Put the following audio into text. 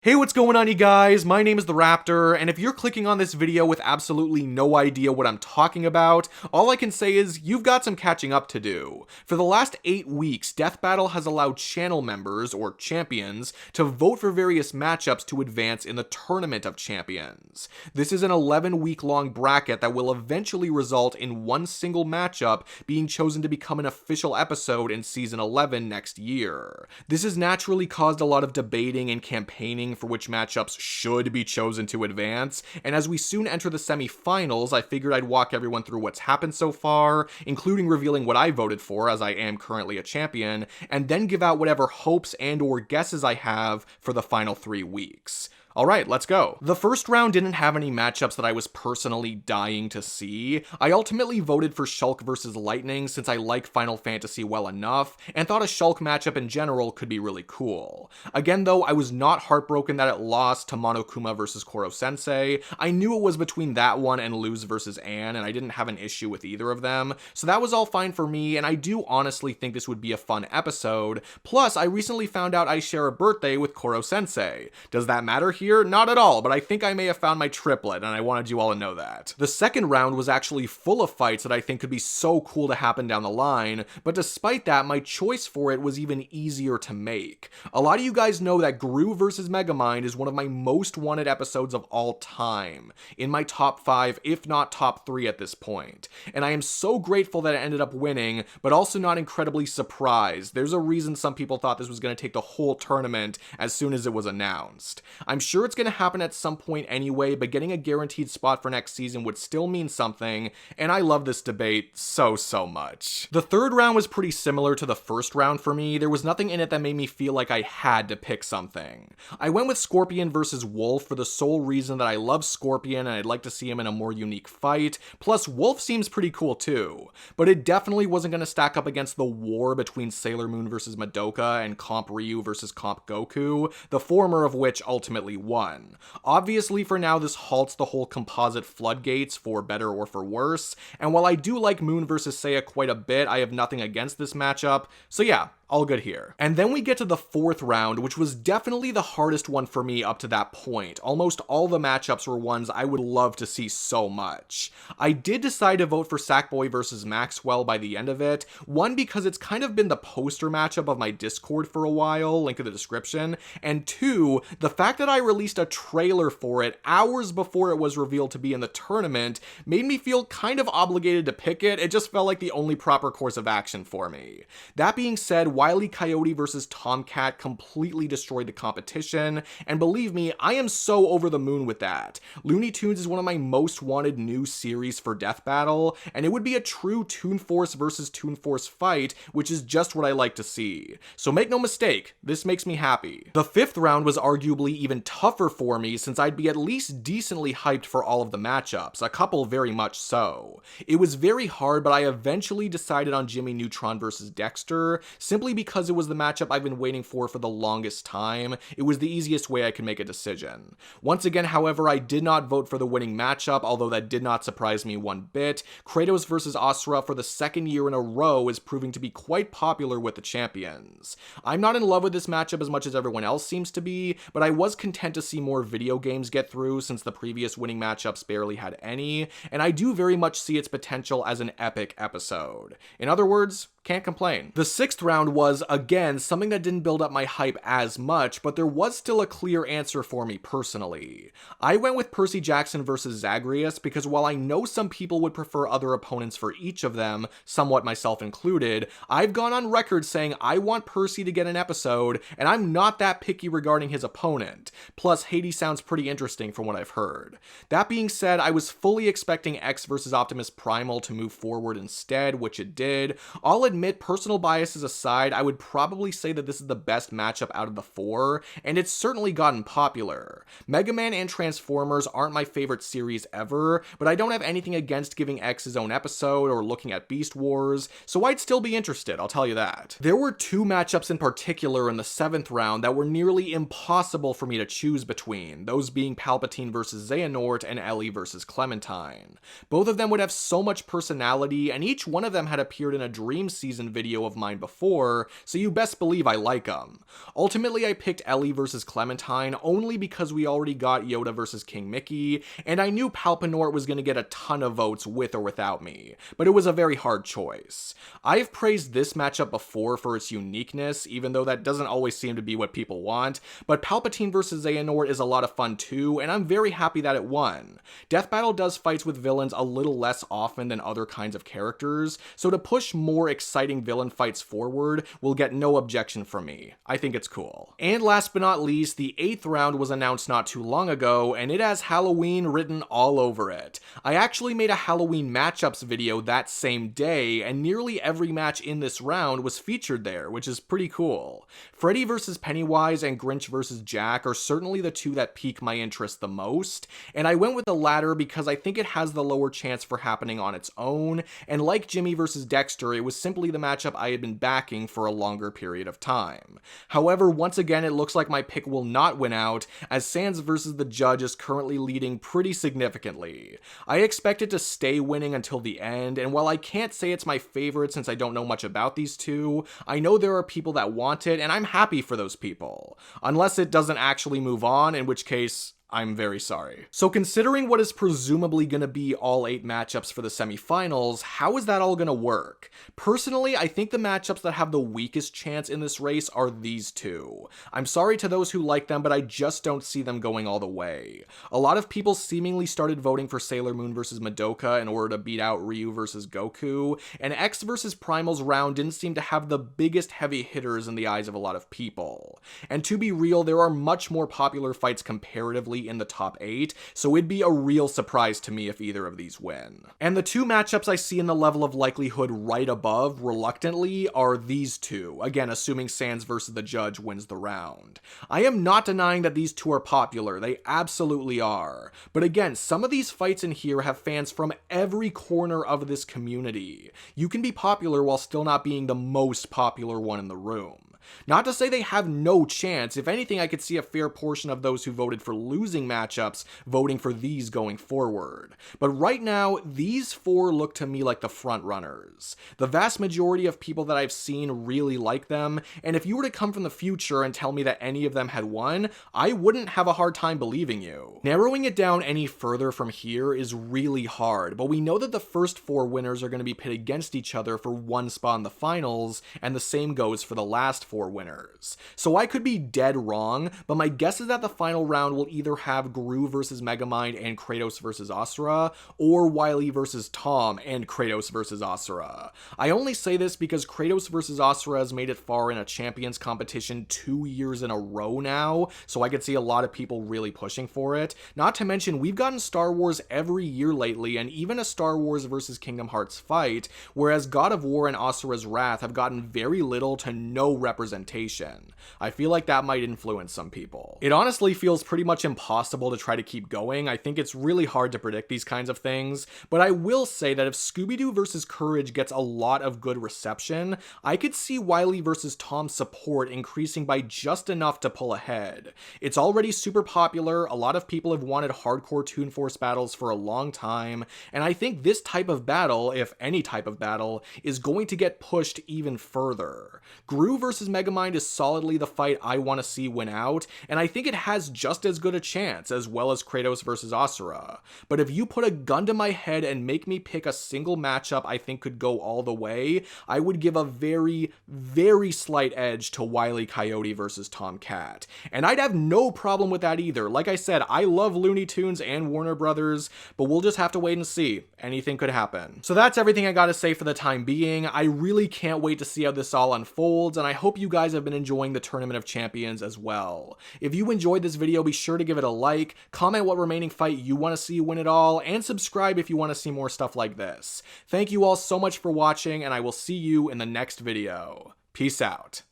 Hey, what's going on, you guys? My name is the Raptor, and if you're clicking on this video with absolutely no idea what I'm talking about, all I can say is you've got some catching up to do. For the last 8 weeks, Death Battle has allowed channel members, or champions, to vote for various matchups to advance in the Tournament of Champions. This is an 11-week-long bracket that will eventually result in one single matchup being chosen to become an official episode in Season 11 next year. This has naturally caused a lot of debating and campaigning for which matchups should be chosen to advance, and as we soon enter the semifinals, I figured I'd walk everyone through what's happened so far, including revealing what I voted for, as I am currently a champion, and then give out whatever hopes and or guesses I have for the final 3 weeks. Alright, let's go. The first round didn't have any matchups that I was personally dying to see. I ultimately voted for Shulk vs Lightning since I like Final Fantasy well enough, and thought a Shulk matchup in general could be really cool. Again though, I was not heartbroken that it lost to Monokuma vs Korosensei. I knew it was between that one and Luz vs Anne, and I didn't have an issue with either of them, so that was all fine for me, and I do honestly think this would be a fun episode. Plus, I recently found out I share a birthday with Korosensei. Does that matter here? Not at all, but I think I may have found my triplet, and I wanted you all to know that. The second round was actually full of fights that I think could be so cool to happen down the line, but despite that, my choice for it was even easier to make. A lot of you guys know that Gru vs Megamind is one of my most wanted episodes of all time, in my top 5, if not top 3 at this point, and I am so grateful that it ended up winning, but also not incredibly surprised. There's a reason some people thought this was going to take the whole tournament as soon as it was announced. I'm sure it's going to happen at some point anyway, but getting a guaranteed spot for next season would still mean something, and I love this debate so much. The third round was pretty similar to the first round for me. There was nothing in it that made me feel like I had to pick something. I went with Scorpion versus Wolf for the sole reason that I love Scorpion and I'd like to see him in a more unique fight, plus Wolf seems pretty cool too. But it definitely wasn't going to stack up against the war between Sailor Moon versus Madoka and Comp Ryu versus Comp Goku, the former of which ultimately won. Obviously for now this halts the whole composite floodgates for better or for worse, and while I do like Moon versus Seiya quite a bit, I have nothing against this matchup, so yeah, all good here. And then we get to the fourth round, which was definitely the hardest one for me up to that point. Almost all the matchups were ones I would love to see so much. I did decide to vote for Sackboy versus Maxwell by the end of it, one because it's kind of been the poster matchup of my Discord for a while, link in the description, and two, the fact that I released a trailer for it hours before it was revealed to be in the tournament made me feel kind of obligated to pick it. It just felt like the only proper course of action for me. That being said, Wile E. Coyote versus Tomcat completely destroyed the competition, and believe me, I am so over the moon with that. Looney Tunes is one of my most wanted new series for Death Battle, and it would be a true Toon Force versus Toon Force fight, which is just what I like to see. So make no mistake, this makes me happy. The fifth round was arguably even tougher for me since I'd be at least decently hyped for all of the matchups, a couple very much so. It was very hard, but I eventually decided on Jimmy Neutron versus Dexter, simply because it was the matchup I've been waiting for the longest time. It was the easiest way I could make a decision. Once again, however, I did not vote for the winning matchup, although that did not surprise me one bit. Kratos versus Asura for the second year in a row is proving to be quite popular with the champions. I'm not in love with this matchup as much as everyone else seems to be, but I was content to see more video games get through since the previous winning matchups barely had any, and I do very much see its potential as an epic episode. In other words, can't complain. The sixth round was, again, something that didn't build up my hype as much, but there was still a clear answer for me personally. I went with Percy Jackson versus Zagreus because while I know some people would prefer other opponents for each of them, somewhat myself included, I've gone on record saying I want Percy to get an episode, and I'm not that picky regarding his opponent. Plus, Hades sounds pretty interesting from what I've heard. That being said, I was fully expecting X versus Optimus Primal to move forward instead, which it did. I'll admit, personal biases aside, I would probably say that this is the best matchup out of the 4, and it's certainly gotten popular. Mega Man and Transformers aren't my favorite series ever, but I don't have anything against giving X his own episode or looking at Beast Wars, so I'd still be interested, I'll tell you that. There were 2 matchups in particular in the 7th round that were nearly impossible for me to choose between, those being Palpatine versus Xehanort and Ellie versus Clementine. Both of them would have so much personality, and each one of them had appeared in a Dream Season video of mine before, before, so you best believe I like them. Ultimately, I picked Ellie versus Clementine only because we already got Yoda versus King Mickey, and I knew Palpanort was going to get a ton of votes with or without me, but it was a very hard choice. I've praised this matchup before for its uniqueness, even though that doesn't always seem to be what people want, but Palpatine versus Xehanort is a lot of fun too, and I'm very happy that it won. Death Battle does fights with villains a little less often than other kinds of characters, so to push more exciting villain fights forward will get no objection from me. I think it's cool. And last but not least, the 8th round was announced not too long ago, and it has Halloween written all over it. I actually made a Halloween matchups video that same day, and nearly every match in this round was featured there, which is pretty cool. Freddy vs. Pennywise and Grinch vs. Jack are certainly the two that pique my interest the most, and I went with the latter because I think it has the lower chance for happening on its own, and like Jimmy vs. Dexter, it was simply the matchup I had been backing for a longer period of time. However, once again, it looks like my pick will not win out, as Sans vs. the Judge is currently leading pretty significantly. I expect it to stay winning until the end, and while I can't say it's my favorite since I don't know much about these two, I know there are people that want it, and I'm happy for those people. Unless it doesn't actually move on, in which case, I'm very sorry. So considering what is presumably going to be all 8 matchups for the semifinals, how is that all going to work? Personally, I think the matchups that have the weakest chance in this race are these two. I'm sorry to those who like them, but I just don't see them going all the way. A lot of people seemingly started voting for Sailor Moon versus Madoka in order to beat out Ryu versus Goku, and X versus Primal's round didn't seem to have the biggest heavy hitters in the eyes of a lot of people. And to be real, there are much more popular fights comparatively in the top 8, so it'd be a real surprise to me if either of these win. And the two matchups I see in the level of likelihood right above, reluctantly, are these two, again assuming Sans versus the Judge wins the round. I am not denying that these two are popular, they absolutely are, but again, some of these fights in here have fans from every corner of this community. You can be popular while still not being the most popular one in the room. Not to say they have no chance, if anything I could see a fair portion of those who voted for losing matchups voting for these going forward. But right now, these 4 look to me like the front runners. The vast majority of people that I've seen really like them, and if you were to come from the future and tell me that any of them had won, I wouldn't have a hard time believing you. Narrowing it down any further from here is really hard, but we know that the first 4 winners are going to be pit against each other for one spot in the finals, and the same goes for the last 4 winners. So I could be dead wrong, but my guess is that the final round will either have Gru versus Megamind and Kratos versus Asura, or Wily versus Tom and Kratos versus Asura. I only say this because Kratos versus Asura has made it far in a champions competition 2 years in a row now, so I could see a lot of people really pushing for it. Not to mention, we've gotten Star Wars every year lately, and even a Star Wars versus Kingdom Hearts fight, whereas God of War and Asura's Wrath have gotten very little to no representation. I feel like that might influence some people. It honestly feels pretty much impossible to try to keep going. I think it's really hard to predict these kinds of things, but I will say that if Scooby-Doo versus Courage gets a lot of good reception, I could see Wily versus Tom's support increasing by just enough to pull ahead. It's already super popular, a lot of people have wanted hardcore Toon Force battles for a long time, and I think this type of battle, if any type of battle, is going to get pushed even further. Gru versus Megamind is solidly the fight I want to see win out, and I think it has just as good a chance, as well as Kratos versus Asura. But if you put a gun to my head and make me pick a single matchup I think could go all the way, I would give a very, very slight edge to Wile E. Coyote versus Tom Cat. And I'd have no problem with that either. Like I said, I love Looney Tunes and Warner Brothers, but we'll just have to wait and see. Anything could happen. So that's everything I gotta say for the time being. I really can't wait to see how this all unfolds, and I hope you guys have been enjoying the Tournament of Champions as well. If you enjoyed this video, be sure to give it a like, comment what remaining fight you want to see win it all, and subscribe if you want to see more stuff like this. Thank you all so much for watching, and I will see you in the next video. Peace out.